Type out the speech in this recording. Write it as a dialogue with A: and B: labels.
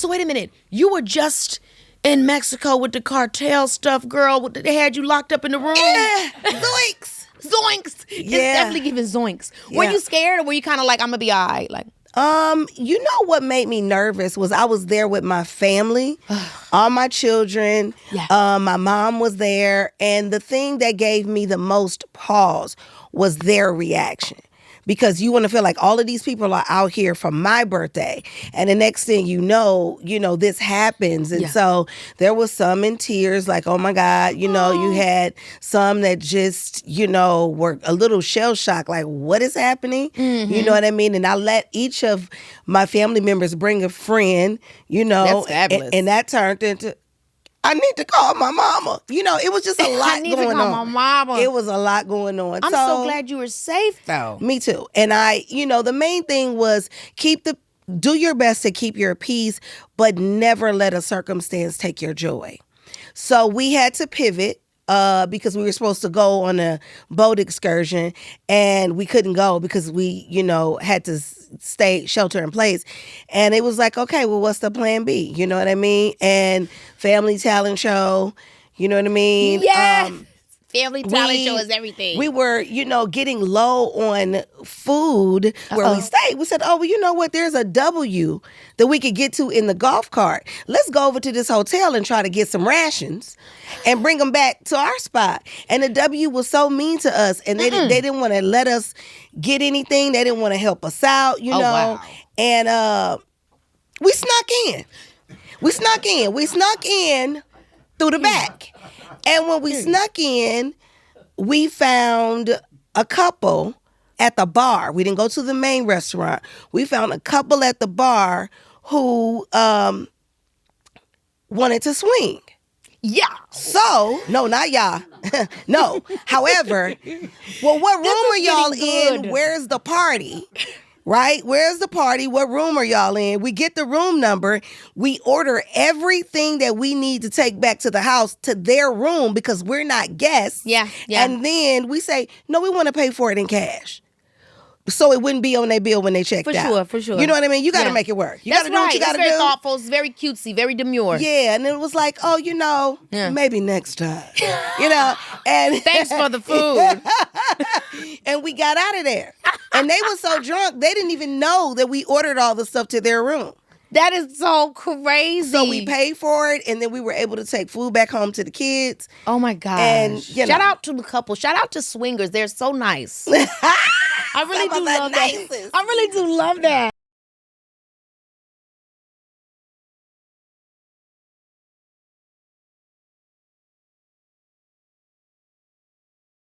A: So wait a minute. You were just in Mexico with the cartel stuff, girl. They had you locked up in the room.
B: Yeah. Zoinks.
A: Zoinks. It's definitely giving zoinks. Were you scared, or were you kind of like, I'm gonna be all right? Like,
B: you know what made me nervous was I was there with my family, all my children.
A: Yeah.
B: My mom was there, and the thing that gave me the most pause was their reaction. Because you want to feel like all of these people are out here for my birthday. And the next thing you know, this happens. And so there was some in tears, like, oh my God, you had some that just, were a little shell shocked, like, what is happening?
A: Mm-hmm.
B: You know what I mean? And I let each of my family members bring a friend,
A: That's fabulous.
B: And that turned into, I need to call my mama. It was just a lot
A: I need
B: going
A: to call
B: on.
A: my mama.
B: It was a lot going on.
A: I'm so glad you were safe, though.
B: Me too. And the main thing was do your best to keep your peace, but never let a circumstance take your joy. So we had to pivot because we were supposed to go on a boat excursion, and we couldn't go because we, had to stay shelter in place. And it was like, okay, well, what's the plan B? You know what I mean? And family talent show, you know what I mean?
A: Yeah. Family talent show is everything.
B: We were, getting low on food where we stayed. We said, oh, well, you know what? There's a W that we could get to in the golf cart. Let's go over to this hotel and try to get some rations and bring them back to our spot. And the W was so mean to us, and they didn't want to let us get anything. They didn't want to help us out,
A: Wow.
B: And we snuck in. We snuck in through the back. And when we snuck in, we found a couple at the bar. We didn't go to the main restaurant. We found a couple at the bar who wanted to swing.
A: Yeah.
B: So, no, not y'all. No. However, well, what room are y'all in? Where's the party? Right? Where's the party? What room are y'all in? We get the room number. We order everything that we need to take back to the house to their room because we're not guests.
A: Yeah.
B: And then we say, no, we want to pay for it in cash. So it wouldn't be on their bill when they checked out.
A: For sure.
B: You know what I mean? You got to make it work. You got to do what you got to do.
A: It's very thoughtful. It's very cutesy, very demure.
B: Yeah, and it was like, oh, maybe next time. And
A: thanks for the food.
B: And we got out of there. And they were so drunk, they didn't even know that we ordered all the stuff to their room.
A: That is so crazy.
B: So we paid for it, and then we were able to take food back home to the kids.
A: Oh my gosh.
B: And
A: shout out to the couple. Shout out to swingers. They're so nice. I really do love that. I really do love that.